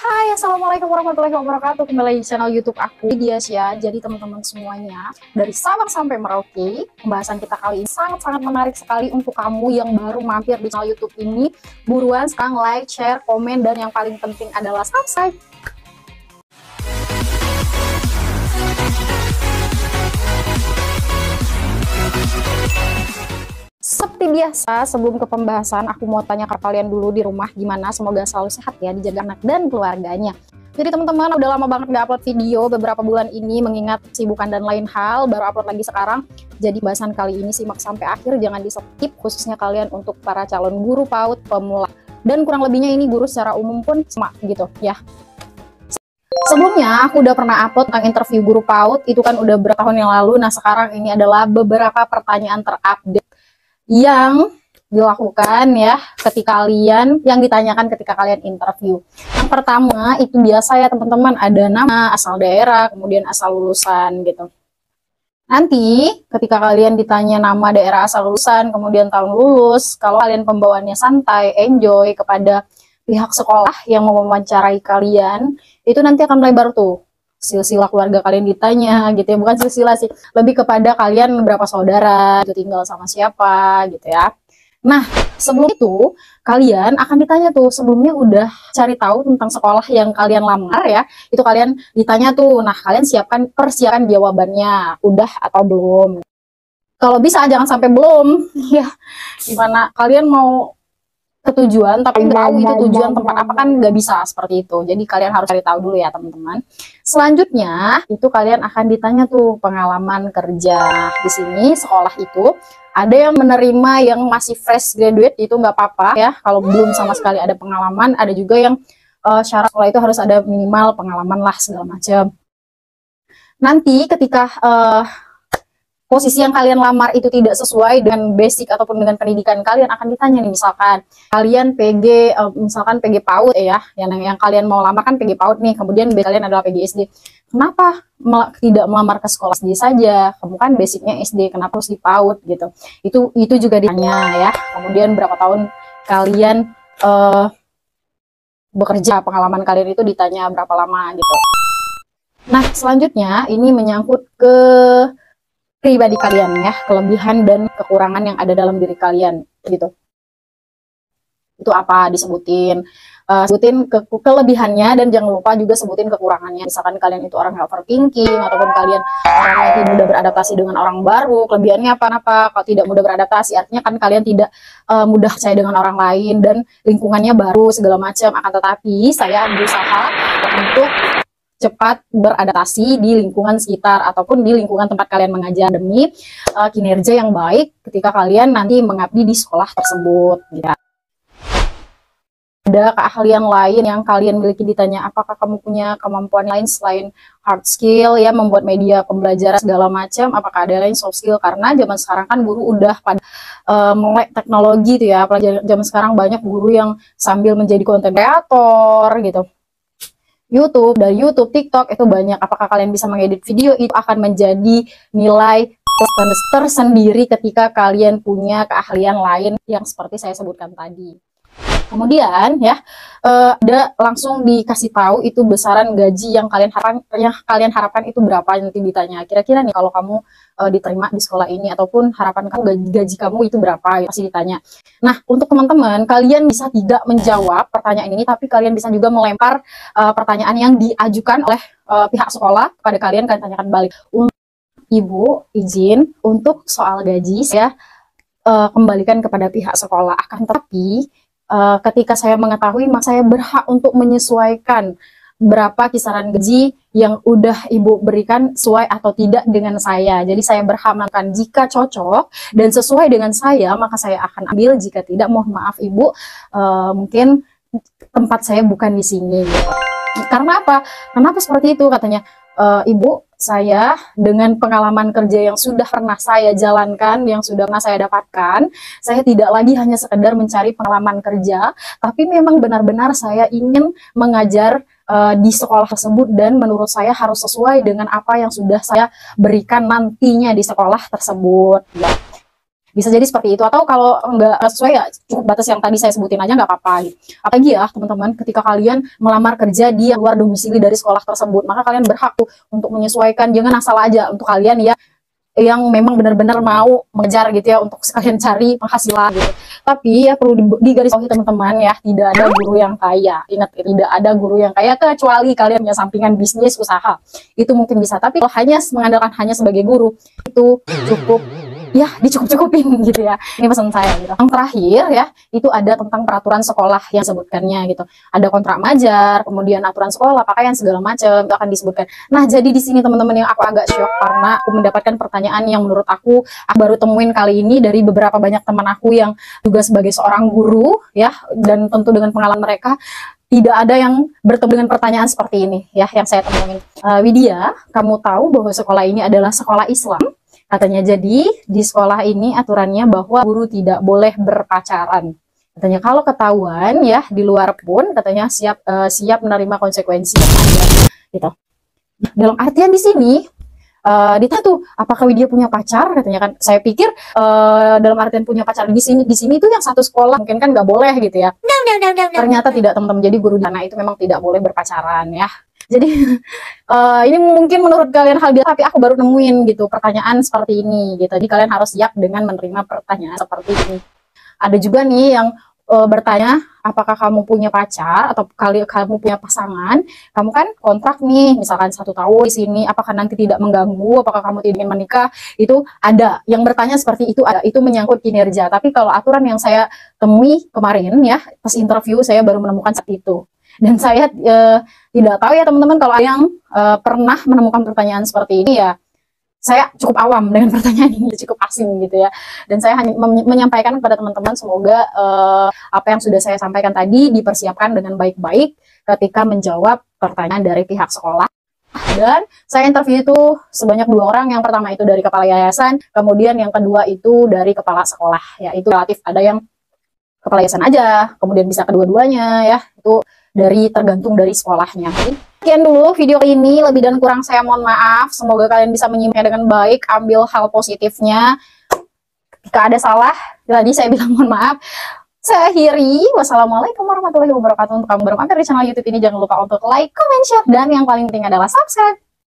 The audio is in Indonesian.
Hai, assalamualaikum warahmatullahi wabarakatuh. Kembali lagi di channel YouTube aku, Dia ya. Jadi teman-teman semuanya, dari Sabang sampai Merauke, pembahasan kita kali ini sangat-sangat menarik sekali untuk kamu yang baru mampir di channel YouTube ini. Buruan sekarang like, share, komen, dan yang paling penting adalah subscribe. Seperti biasa, sebelum ke pembahasan, aku mau tanya ke kalian dulu di rumah gimana. Semoga selalu sehat ya, dijaga anak dan keluarganya. Jadi teman-teman, udah lama banget gak upload video beberapa bulan ini, mengingat kesibukan dan lain hal, baru upload lagi sekarang. Jadi bahasan kali ini simak sampai akhir, jangan di skip, khususnya kalian untuk para calon guru PAUD pemula. Dan kurang lebihnya ini guru secara umum pun sama gitu ya. Sebelumnya aku udah pernah upload tentang interview guru PAUD, itu kan udah berapa tahun yang lalu. Nah sekarang ini adalah beberapa pertanyaan terupdate yang dilakukan ya ketika kalian, yang ditanyakan ketika kalian interview. Yang pertama itu biasa ya teman-teman, ada nama, asal daerah, kemudian asal lulusan gitu. Nanti ketika kalian ditanya nama, daerah, asal lulusan, kemudian tahun lulus, kalau kalian pembawaannya santai, enjoy kepada pihak sekolah yang mewawancarai kalian, itu nanti akan melebar tuh silsilah keluarga kalian ditanya gitu ya, bukan silsilah sih, lebih kepada kalian berapa saudara, itu tinggal sama siapa gitu ya. Nah sebelum itu kalian akan ditanya tuh, sebelumnya udah cari tahu tentang sekolah yang kalian lamar ya, itu kalian ditanya tuh. Nah kalian persiapkan jawabannya udah atau belum. Kalau bisa jangan sampai belum ya, gimana kalian mau ketujuan tapi nggak tahu itu tujuan tempat apa, kan nggak bisa seperti itu. Jadi kalian harus cari tahu dulu ya teman-teman. Selanjutnya itu kalian akan ditanya tuh pengalaman kerja. Di sini sekolah itu ada yang menerima yang masih fresh graduate, itu nggak apa-apa ya kalau belum sama sekali ada pengalaman. Ada juga yang syarat sekolah itu harus ada minimal pengalaman lah segala macam. Nanti ketika posisi yang kalian lamar itu tidak sesuai dengan basic ataupun dengan pendidikan kalian, akan ditanya nih, misalkan kalian PG, misalkan PG PAUD ya, yang kalian mau lamar kan PG PAUD nih, kemudian kalian adalah PG SD. Kenapa tidak melamar ke sekolah SD saja? Kamu kan basicnya SD, kenapa harus di PAUD gitu? Itu juga ditanya ya. Kemudian berapa tahun kalian bekerja, pengalaman kalian itu ditanya berapa lama gitu. Nah selanjutnya ini menyangkut ke pribadi kalian ya, kelebihan dan kekurangan yang ada dalam diri kalian gitu. Itu apa, disebutin, sebutin kelebihannya, dan jangan lupa juga sebutin kekurangannya. Misalkan kalian itu orang yang overthinking, ataupun kalian orang yang tidak mudah beradaptasi dengan orang baru, kelebihannya apa? Kalau tidak mudah beradaptasi artinya kan kalian tidak mudah percaya dengan orang lain dan lingkungannya baru segala macam. Akan tetapi saya berusaha untuk cepat beradaptasi di lingkungan sekitar ataupun di lingkungan tempat kalian mengajar demi kinerja yang baik ketika kalian nanti mengabdi di sekolah tersebut gitu. Ada keahlian lain yang kalian miliki, ditanya apakah kamu punya kemampuan lain selain hard skill ya, membuat media pembelajaran segala macam, apakah ada lain soft skill, karena zaman sekarang kan guru udah pada melek teknologi tuh ya, apalagi zaman sekarang banyak guru yang sambil menjadi konten kreator gitu, YouTube, dari YouTube, TikTok itu banyak. Apakah kalian bisa mengedit video, itu akan menjadi nilai tersendiri ketika kalian punya keahlian lain yang seperti saya sebutkan tadi. Kemudian ya ada langsung dikasih tahu itu besaran gaji yang kalian harapkan itu berapa, nanti ditanya kira-kira nih kalau kamu diterima di sekolah ini, ataupun harapan kamu gaji kamu itu berapa, pasti ditanya. Nah untuk teman-teman, kalian bisa tidak menjawab pertanyaan ini, tapi kalian bisa juga melempar pertanyaan yang diajukan oleh pihak sekolah kepada kalian tanyakan balik. Ibu izin untuk soal gaji saya kembalikan kepada pihak sekolah, akan tetapi ketika saya mengetahui, maka saya berhak untuk menyesuaikan berapa kisaran gaji yang udah ibu berikan sesuai atau tidak dengan saya. Jadi saya berhak melakukan, jika cocok dan sesuai dengan saya maka saya akan ambil, jika tidak mohon maaf ibu, mungkin tempat saya bukan di sini gitu. Karena apa? Kenapa seperti itu? Katanya, ibu, saya dengan pengalaman kerja yang sudah pernah saya jalankan, yang sudah pernah saya dapatkan, saya tidak lagi hanya sekedar mencari pengalaman kerja, tapi memang benar-benar saya ingin mengajar di sekolah tersebut, dan menurut saya harus sesuai dengan apa yang sudah saya berikan nantinya di sekolah tersebut ya. Bisa jadi seperti itu, atau kalau nggak sesuai ya cukup batas yang tadi saya sebutin aja nggak apa-apa gitu. Apalagi ya teman-teman, ketika kalian melamar kerja di luar domisili dari sekolah tersebut, maka kalian berhak tuh untuk menyesuaikan. Jangan asal aja untuk kalian ya yang memang benar-benar mau mengejar gitu ya untuk sekalian cari penghasilan gitu. Tapi ya perlu digarisbawahi teman-teman ya, tidak ada guru yang kaya. Ingat, tidak ada guru yang kaya kecuali kalian punya sampingan bisnis usaha. Itu mungkin bisa, tapi kalau hanya mengandalkan hanya sebagai guru itu cukup ya dicukup-cukupin gitu ya. Ini pesan saya gitu. Yang terakhir ya, itu ada tentang peraturan sekolah yang sebutkannya gitu. Ada kontrak majar, kemudian aturan sekolah, pakaian segala macam itu akan disebutkan. Nah, jadi di sini teman-teman yang aku agak shock karena aku mendapatkan pertanyaan yang menurut aku baru temuin kali ini dari beberapa banyak teman aku yang juga sebagai seorang guru ya, dan tentu dengan pengalaman mereka tidak ada yang bertemu dengan pertanyaan seperti ini ya yang saya temuin. Widya, kamu tahu bahwa sekolah ini adalah sekolah Islam? Katanya, jadi di sekolah ini aturannya bahwa guru tidak boleh berpacaran. Katanya kalau ketahuan ya di luar pun katanya siap menerima konsekuensi yang ada gitu. Dalam artian di sini ditanya tuh apakah Widya punya pacar, katanya kan. Saya pikir dalam artian punya pacar di sini itu yang satu sekolah mungkin kan nggak boleh gitu ya. Ternyata tidak teman-teman. Jadi guru di sana itu memang tidak boleh berpacaran ya. Jadi ini mungkin menurut kalian hal biasa, tapi aku baru nemuin gitu pertanyaan seperti ini gitu. Jadi kalian harus siap dengan menerima pertanyaan seperti ini. Ada juga nih yang bertanya, apakah kamu punya pacar atau kamu punya pasangan? Kamu kan kontrak nih, misalkan 1 tahun di sini, apakah nanti tidak mengganggu? Apakah kamu tidak ingin menikah? Itu ada yang bertanya seperti itu, ada. Itu menyangkut kinerja. Tapi kalau aturan yang saya temui kemarin ya, pas interview saya baru menemukan seperti itu. Dan saya tidak tahu ya teman-teman, kalau ada yang pernah menemukan pertanyaan seperti ini ya, saya cukup awam dengan pertanyaan ini, cukup asing gitu ya. Dan saya hanya menyampaikan kepada teman-teman, semoga apa yang sudah saya sampaikan tadi dipersiapkan dengan baik-baik ketika menjawab pertanyaan dari pihak sekolah. Dan saya interview itu sebanyak 2 orang. Yang pertama itu dari kepala yayasan, kemudian yang kedua itu dari kepala sekolah. Ya, itu relatif ada yang kepala yayasan aja, kemudian bisa kedua-duanya ya. Itu tergantung dari sekolahnya. Sekian dulu video ini, lebih dan kurang saya mohon maaf. Semoga kalian bisa menyimaknya dengan baik, ambil hal positifnya. Jika ada salah, tadi saya bilang mohon maaf. Saya akhiri. Wassalamualaikum warahmatullahi wabarakatuh. Untuk kamu baru mampir di channel YouTube ini, jangan lupa untuk like, comment, share, dan yang paling penting adalah subscribe.